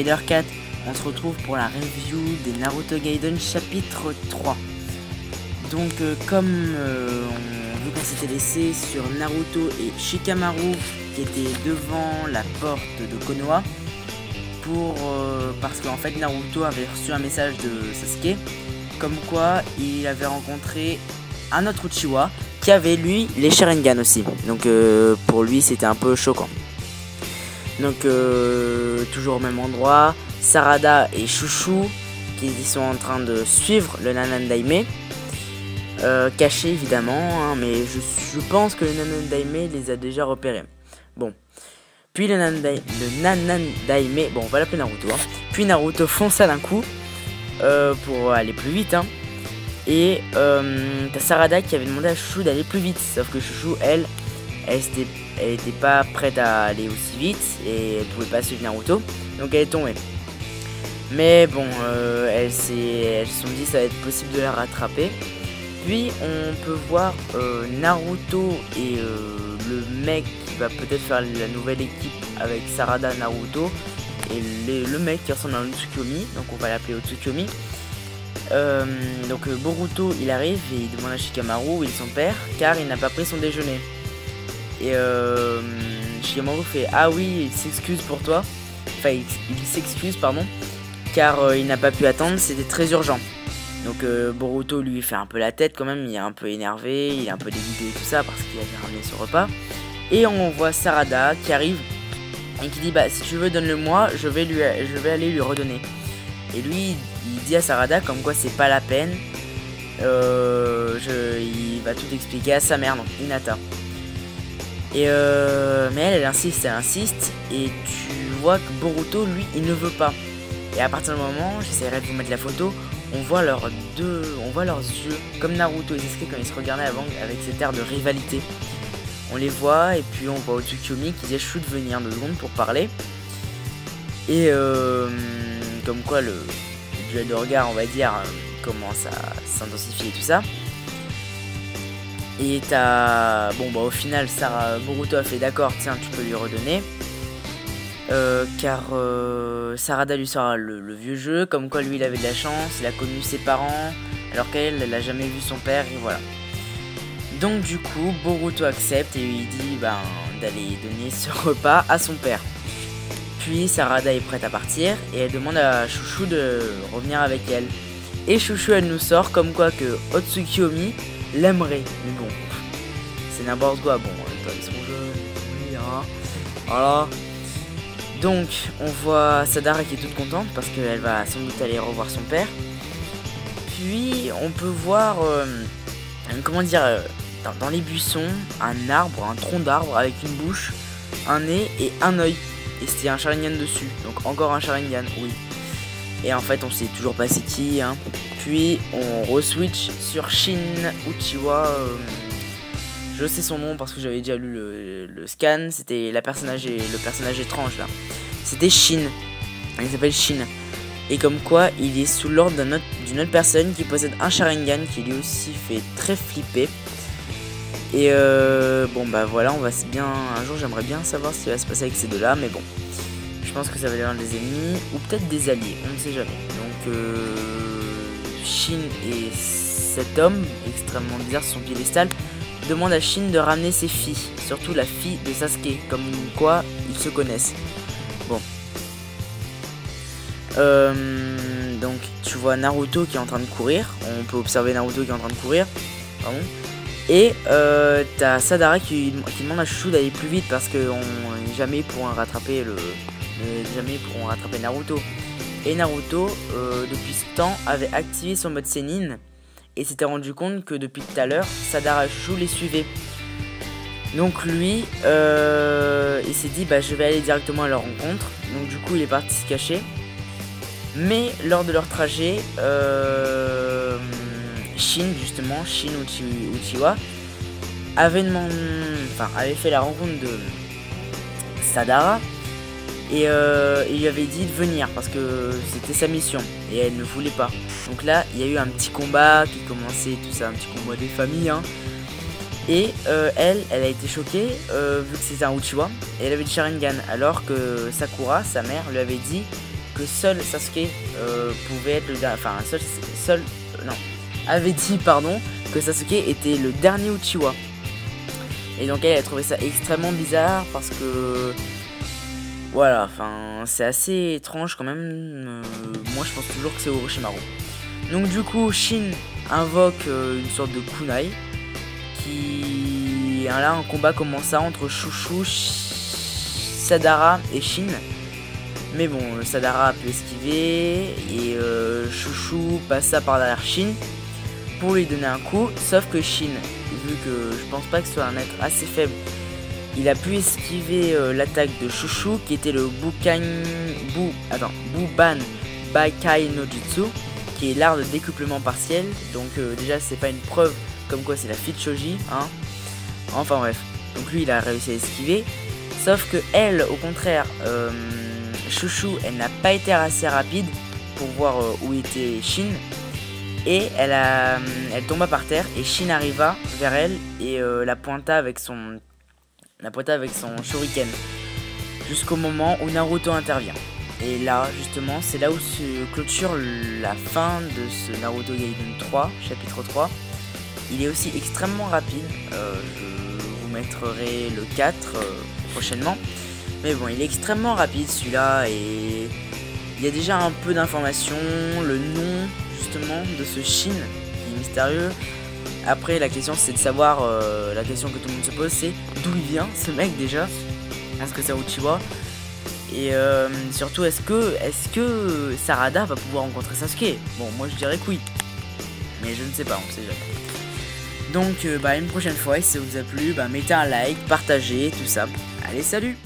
Spider Cat. On se retrouve pour la review des Naruto Gaiden chapitre 3. Donc vu qu'on s'était laissé sur Naruto et Shikamaru qui étaient devant la porte de Konoha parce qu'en fait Naruto avait reçu un message de Sasuke comme quoi il avait rencontré un autre Uchiwa qui avait lui les Sharingan aussi. Donc pour lui c'était un peu choquant. Donc toujours au même endroit, Sarada et Chouchou qui sont en train de suivre le Nanandaime, caché évidemment, hein, mais je pense que le Nanandaime les a déjà repérés. Bon, puis le Nanandaime, bon on va l'appeler Naruto, hein. Puis Naruto fonça d'un coup pour aller plus vite, hein. Et t'as Sarada qui avait demandé à Chouchou d'aller plus vite, sauf que Chouchou elle était pas prête à aller aussi vite et elle pouvait pas suivre Naruto, donc elle est tombée. Mais bon, elles se sont dit ça va être possible de la rattraper. Puis on peut voir Naruto et le mec qui va peut-être faire la nouvelle équipe avec Sarada, Naruto et le mec qui ressemble à un Tsukuyomi, donc on va l'appeler Tsukuyomi. Donc Boruto il arrive et il demande à Shikamaru où est son père car il n'a pas pris son déjeuner. Et Shikamaru fait ah oui, il s'excuse pour toi. Enfin il s'excuse pardon car il n'a pas pu attendre, c'était très urgent. Donc Boruto lui fait un peu la tête quand même, il est un peu énervé, il est un peu dégoûté et tout ça parce qu'il avait ramené son repas. Et on voit Sarada qui arrive et qui dit bah si tu veux donne-le moi, je vais aller lui redonner. Et lui il dit à Sarada comme quoi c'est pas la peine, il va tout expliquer à sa mère, donc Hinata. Et mais elle insiste et tu vois que Boruto lui il ne veut pas. Et à partir du moment, j'essaierai de vous mettre la photo, on voit leurs yeux comme Naruto et Sasuke quand ils se regardaient avant avec cet air de rivalité. On les voit et puis on voit Tsukuyomi qui dit chou de venir 2 secondes pour parler. Et comme quoi le duel de regard on va dire commence à s'intensifier et tout ça. Et t'as bon bah au final Boruto a fait d'accord, tiens tu peux lui redonner. Car Sarada lui sort le vieux jeu, comme quoi lui il avait de la chance, il a connu ses parents, alors qu'elle n'a jamais vu son père, et voilà. Donc du coup, Boruto accepte et lui dit d'aller donner ce repas à son père. Puis Sarada est prête à partir et elle demande à Chouchou de revenir avec elle. Et Chouchou elle nous sort comme quoi que Tsukuyomi l'aimerait, mais bon, c'est n'importe quoi, bon, ils sont jeunes, hein. Voilà. Donc on voit Sadara qui est toute contente parce qu'elle va sans doute aller revoir son père. Puis on peut voir dans les buissons un tronc d'arbre avec une bouche, un nez et un œil. Et c'était un Sharingan dessus, donc encore un Sharingan, oui. Et en fait on sait toujours pas c'est qui, hein. Puis on re-switch sur Shin Uchiwa. Je sais son nom parce que j'avais déjà lu le scan. C'était le personnage étrange là. C'était Shin. Il s'appelle Shin. Et comme quoi il est sous l'ordre d'une autre personne qui possède un Sharingan qui lui aussi fait très flipper. Et bon bah voilà, un jour j'aimerais bien savoir ce qui va se passer avec ces deux là. Mais bon, je pense que ça va devenir des ennemis ou peut-être des alliés, on ne sait jamais. Donc Shin et cet homme extrêmement bizarre sur son piédestal demande à Shin de ramener ses filles, surtout la fille de Sasuke, comme quoi ils se connaissent. Bon. Donc tu vois Naruto qui est en train de courir, on peut observer Naruto qui est en train de courir, pardon. Et t'as Sadara qui demande à Chouchou d'aller plus vite parce que jamais pourront rattraper Naruto. Et Naruto, depuis ce temps, avait activé son mode Sennin. Et s'était rendu compte que depuis tout à l'heure, Sadara et Chouchou les suivaient. Donc lui, il s'est dit je vais aller directement à leur rencontre. Donc du coup il est parti se cacher. Mais lors de leur trajet, Shin Uchiwa avait fait la rencontre de Sadara. Et il lui avait dit de venir parce que c'était sa mission et elle ne voulait pas. Donc là il y a eu un petit combat qui commençait, tout ça, un petit combat des familles, hein. Et elle a été choquée vu que c'était un Uchiwa et elle avait le Sharingan, alors que Sakura, sa mère, lui avait dit que seul Sasuke pouvait être le dernier, enfin non, avait dit pardon que Sasuke était le dernier Uchiwa. Et donc elle a trouvé ça extrêmement bizarre parce que voilà, enfin c'est assez étrange quand même. Moi je pense toujours que c'est Orochimaru. Donc du coup Shin invoque une sorte de kunai qui là un combat commença entre Chouchou, Sadara et Shin. Mais bon, Sadara a pu esquiver et Chouchou passa par derrière Shin pour lui donner un coup, sauf que Shin, vu que je pense pas que ce soit un être assez faible, il a pu esquiver l'attaque de Chouchou qui était le Buban Baikai no Jutsu, qui est l'art de décuplement partiel. Donc déjà c'est pas une preuve comme quoi c'est la fille de Choji, hein. Enfin bref, donc lui il a réussi à esquiver, sauf que elle au contraire, Chouchou elle n'a pas été assez rapide pour voir où était Shin. Et elle tomba par terre et Shin arriva vers elle et la pointa avec son shuriken jusqu'au moment où Naruto intervient. Et là justement c'est là où se clôture la fin de ce Naruto Gaiden 3, chapitre 3. Il est aussi extrêmement rapide, je vous mettrai le 4 prochainement. Mais bon, il est extrêmement rapide celui-là et il y a déjà un peu d'informations, le nom justement de ce Shin qui est mystérieux. Après la question c'est de savoir, la question que tout le monde se pose c'est d'où il vient ce mec déjà. Est-ce que c'est Uchiwa? Et surtout est-ce que Sarada va pouvoir rencontrer Sasuke? Bon moi je dirais que oui, mais je ne sais pas, on sait jamais. Donc une prochaine fois, si ça vous a plu, mettez un like, partagez, tout ça. Allez salut!